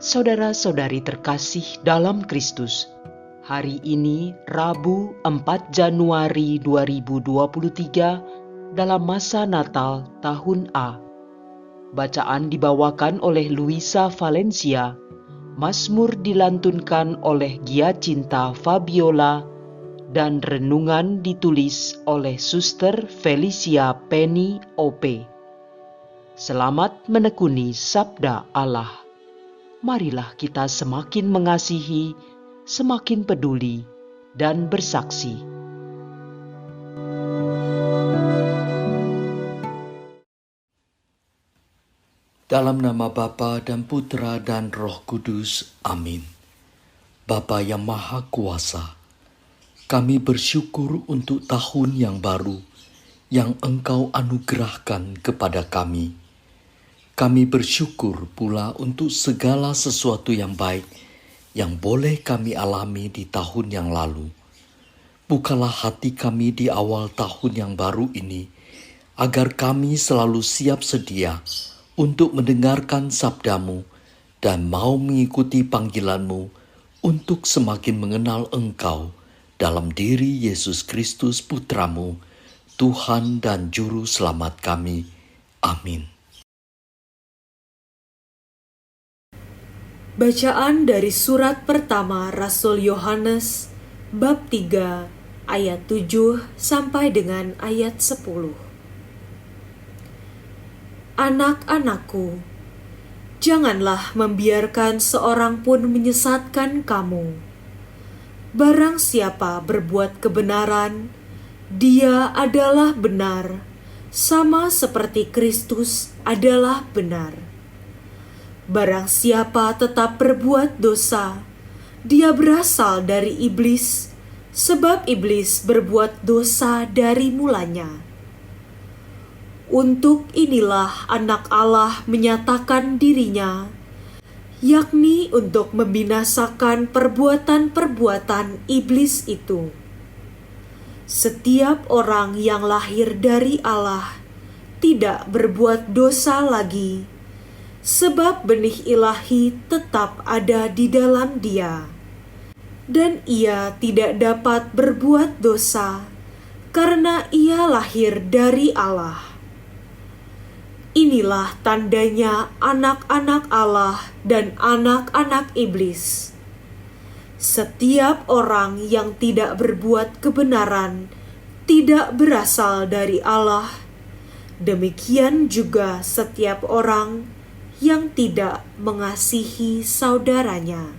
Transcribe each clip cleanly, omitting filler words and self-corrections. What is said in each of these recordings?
Saudara-saudari terkasih dalam Kristus, hari ini Rabu 4 Januari 2023 dalam masa Natal tahun A. Bacaan dibawakan oleh Luisa Valencia, Mazmur dilantunkan oleh Giacinta Fabiola, dan renungan ditulis oleh Suster Felicia Penny OP. Selamat menekuni Sabda Allah. Marilah kita semakin mengasihi, semakin peduli, dan bersaksi. Dalam nama Bapa dan Putra dan Roh Kudus. Amin. Bapa yang Maha Kuasa, kami bersyukur untuk tahun yang baru yang Engkau anugerahkan kepada kami. Kami bersyukur pula untuk segala sesuatu yang baik yang boleh kami alami di tahun yang lalu. Bukalah hati kami di awal tahun yang baru ini, agar kami selalu siap sedia untuk mendengarkan sabda-Mu dan mau mengikuti panggilan-Mu untuk semakin mengenal Engkau dalam diri Yesus Kristus Putra-Mu, Tuhan dan Juru Selamat kami. Amin. Bacaan dari surat pertama Rasul Yohanes bab 3 ayat 7 sampai dengan ayat 10. Anak-anakku, janganlah membiarkan seorang pun menyesatkan kamu. Barang siapa berbuat kebenaran, dia adalah benar, sama seperti Kristus adalah benar. Barang siapa tetap berbuat dosa, dia berasal dari iblis, sebab iblis berbuat dosa dari mulanya. Untuk inilah anak Allah menyatakan dirinya, yakni untuk membinasakan perbuatan-perbuatan iblis itu. Setiap orang yang lahir dari Allah tidak berbuat dosa lagi, sebab benih ilahi tetap ada di dalam dia, dan ia tidak dapat berbuat dosa karena ia lahir dari Allah. Inilah tandanya anak-anak Allah dan anak-anak iblis. Setiap orang yang tidak berbuat kebenaran tidak berasal dari Allah. Demikian juga setiap orang yang tidak mengasihi saudaranya.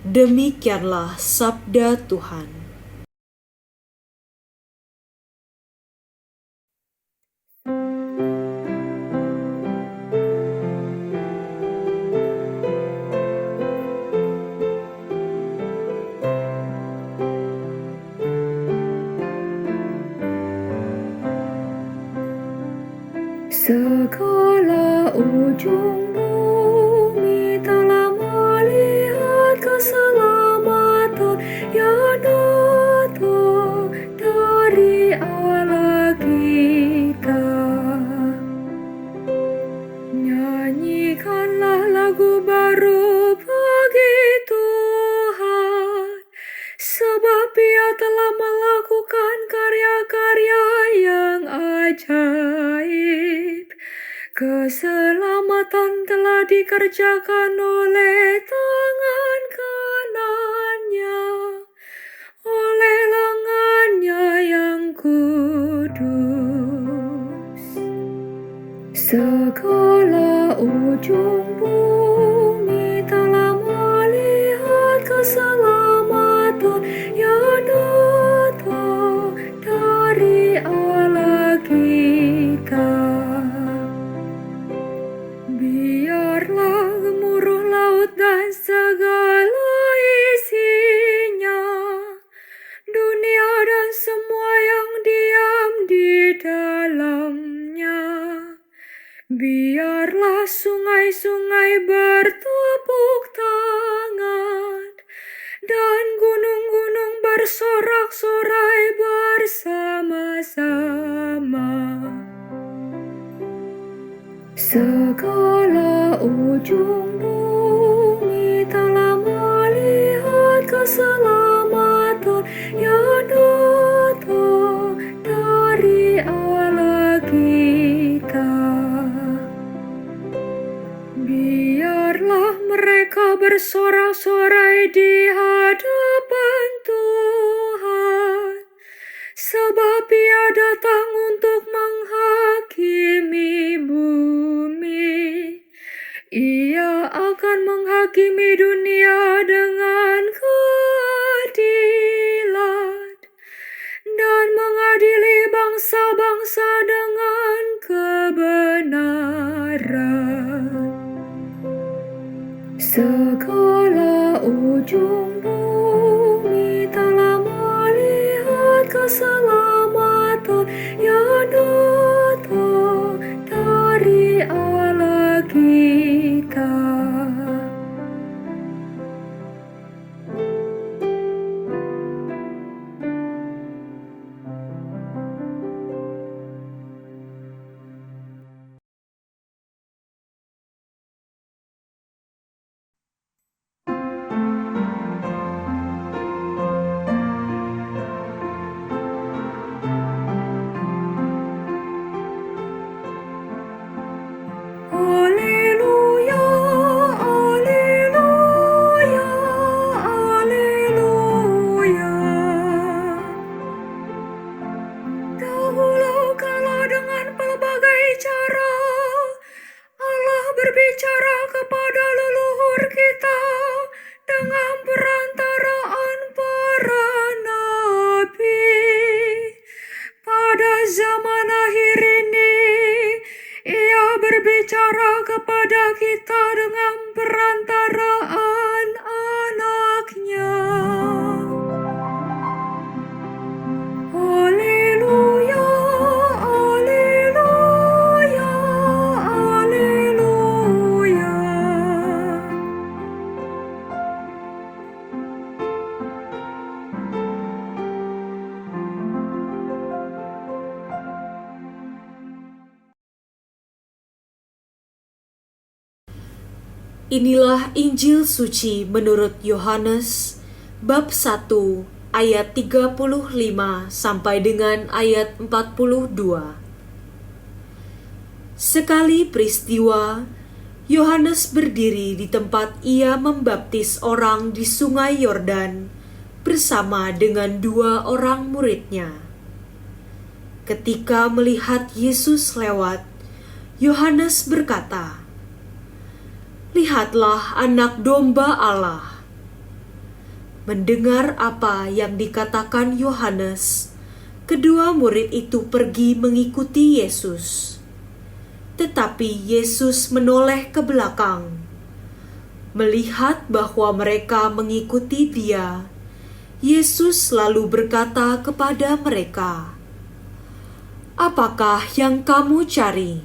Demikianlah sabda Tuhan. Segala ujung bumi telah melihat keselamatan yang datang dari Allah kita. Nyanyikanlah lagu baru bagi Tuhan, sebab Ia telah melakukan karya-karya yang ajaib. Keselamatan telah dikerjakan oleh tangan kanannya, oleh lengannya yang kudus. Segala ujung bumi telah melihat keselamatan yang datang dari Allah kita. Biarlah gemuruh laut dan segala isinya, dunia dan semua yang diam di dalamnya. Biarlah sungai-sungai bertepuk tangan, dan gunung-gunung bersorak-sorai bersama-sama. Segala ujung bumi telah melihat keselamatan yang datang dari Allah kita. Biarlah mereka bersorak-sorai di hadapan Tuhan, sebab Ia datang untuk menghakimi bumi. Ia akan menghakimi dunia dengan keadilan dan mengadili bangsa-bangsa dengan kebenaran. Segala ujung bumi telah melihat keselamatan yang datang dari Allah kita. Alleluia, alleluia, alleluia. Dahulu kala dengan pelbagai cara Allah berbicara kepada leluhur kita dengan perantaraan para nabi. Pada zaman akhir ini Ia berbicara kepada kita dengan perantaraan Anak-Nya. Alleluia, alleluia, alleluia. Inilah Injil suci menurut Yohanes bab 1 ayat 35 sampai dengan ayat 42. Sekali peristiwa, Yohanes berdiri di tempat ia membaptis orang di sungai Yordan bersama dengan 2 orang muridnya. Ketika melihat Yesus lewat, Yohanes berkata, "Lihatlah anak domba Allah." Mendengar apa yang dikatakan Yohanes, kedua murid itu pergi mengikuti Yesus. Tetapi Yesus menoleh ke belakang. Melihat bahwa mereka mengikuti Dia, Yesus lalu berkata kepada mereka, "Apakah yang kamu cari?"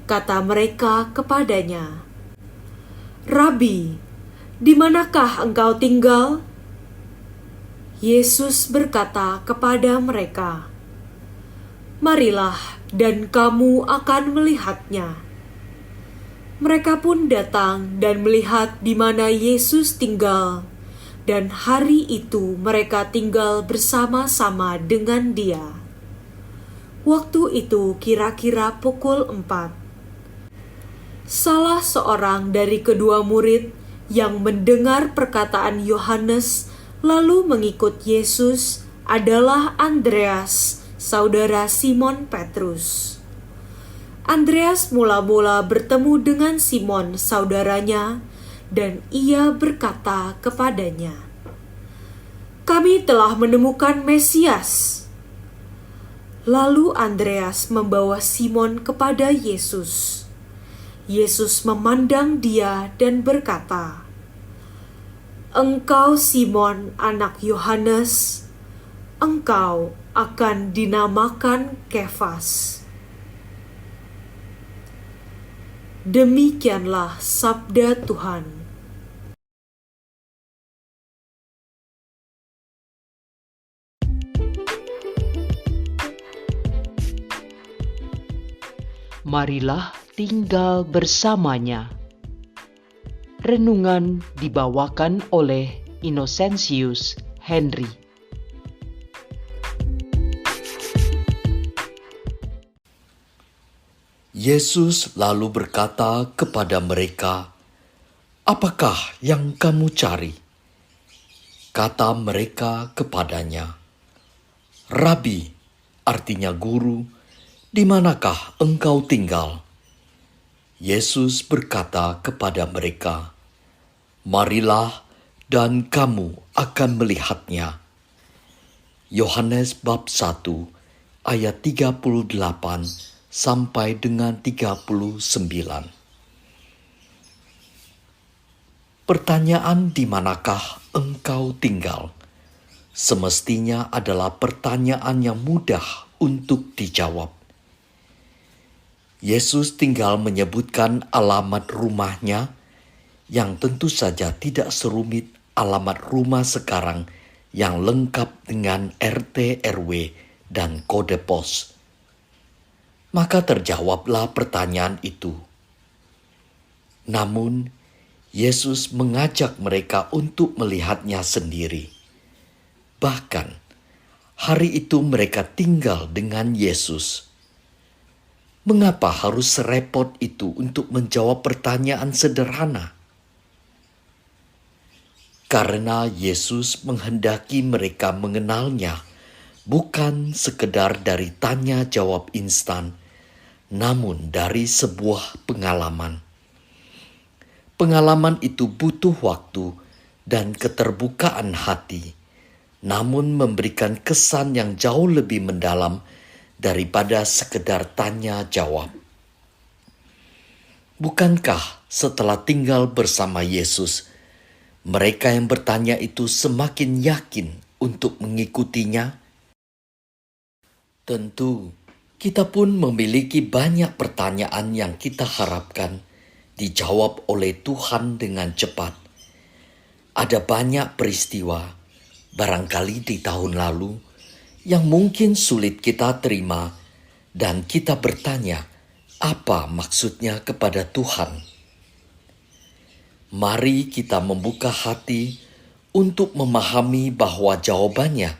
Kata mereka kepadanya, "Rabi, di manakah engkau tinggal?" Yesus berkata kepada mereka, "Marilah dan kamu akan melihatnya." Mereka pun datang dan melihat di mana Yesus tinggal, dan hari itu mereka tinggal bersama-sama dengan Dia. Waktu itu kira-kira pukul 4. Salah seorang dari kedua murid yang mendengar perkataan Yohanes lalu mengikut Yesus adalah Andreas, saudara Simon Petrus. Andreas mula-mula bertemu dengan Simon, saudaranya, dan ia berkata kepadanya, "Kami telah menemukan Mesias." Lalu Andreas membawa Simon kepada Yesus. Yesus memandang dia dan berkata, "Engkau Simon anak Yohanes, engkau akan dinamakan Kefas." Demikianlah sabda Tuhan. Marilah tinggal bersamanya. Renungan dibawakan oleh Innocentius Henry. Yesus lalu berkata kepada mereka, "Apakah yang kamu cari?" Kata mereka kepadanya, "Rabi," artinya guru, "di manakah engkau tinggal?" Yesus berkata kepada mereka, "Marilah dan kamu akan melihatnya." Yohanes bab 1 ayat 38 sampai dengan 39. Pertanyaan "di manakah engkau tinggal?" semestinya adalah pertanyaan yang mudah untuk dijawab. Yesus tinggal menyebutkan alamat rumahnya yang tentu saja tidak serumit alamat rumah sekarang yang lengkap dengan RT, RW, dan kode pos. Maka terjawablah pertanyaan itu. Namun, Yesus mengajak mereka untuk melihatnya sendiri. Bahkan, hari itu mereka tinggal dengan Yesus. Mengapa harus serepot itu untuk menjawab pertanyaan sederhana? Karena Yesus menghendaki mereka mengenalnya bukan sekedar dari tanya jawab instan, namun dari sebuah pengalaman. Pengalaman itu butuh waktu dan keterbukaan hati, namun memberikan kesan yang jauh lebih mendalam daripada sekedar tanya jawab. Bukankah setelah tinggal bersama Yesus, mereka yang bertanya itu semakin yakin untuk mengikutinya? Tentu, kita pun memiliki banyak pertanyaan yang kita harapkan dijawab oleh Tuhan dengan cepat. Ada banyak peristiwa, barangkali di tahun lalu, yang mungkin sulit kita terima, dan kita bertanya, apa maksudnya kepada Tuhan? Mari kita membuka hati untuk memahami bahwa jawabannya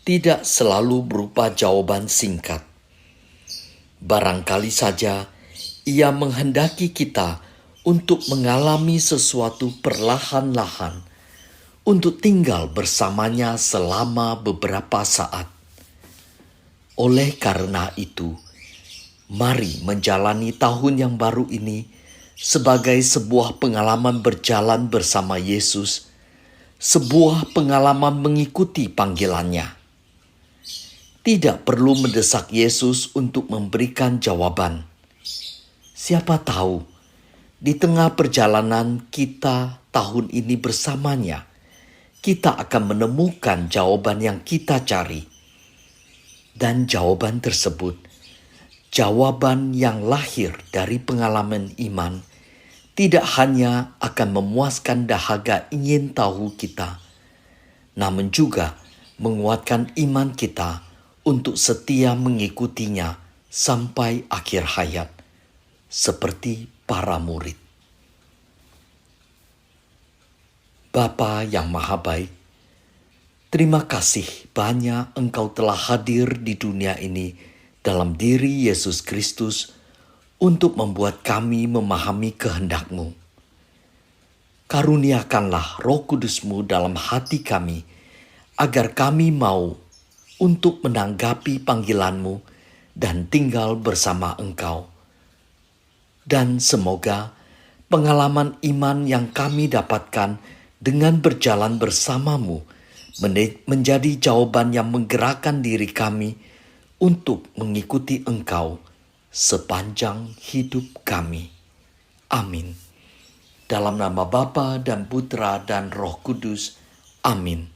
tidak selalu berupa jawaban singkat. Barangkali saja Ia menghendaki kita untuk mengalami sesuatu perlahan-lahan, untuk tinggal bersamanya selama beberapa saat. Oleh karena itu, mari menjalani tahun yang baru ini sebagai sebuah pengalaman berjalan bersama Yesus, sebuah pengalaman mengikuti panggilannya. Tidak perlu mendesak Yesus untuk memberikan jawaban. Siapa tahu, di tengah perjalanan kita tahun ini bersamanya, kita akan menemukan jawaban yang kita cari. Dan jawaban tersebut, jawaban yang lahir dari pengalaman iman, tidak hanya akan memuaskan dahaga ingin tahu kita, namun juga menguatkan iman kita untuk setia mengikutinya sampai akhir hayat, seperti para murid. Bapa yang Maha Baik, terima kasih banyak Engkau telah hadir di dunia ini dalam diri Yesus Kristus untuk membuat kami memahami kehendak-Mu. Karuniakanlah Roh Kudus-Mu dalam hati kami, agar kami mau untuk menanggapi panggilan-Mu dan tinggal bersama Engkau. Dan semoga pengalaman iman yang kami dapatkan dengan berjalan bersama-Mu menjadi jawaban yang menggerakkan diri kami untuk mengikuti Engkau sepanjang hidup kami. Amin. Dalam nama Bapa dan Putra dan Roh Kudus. Amin.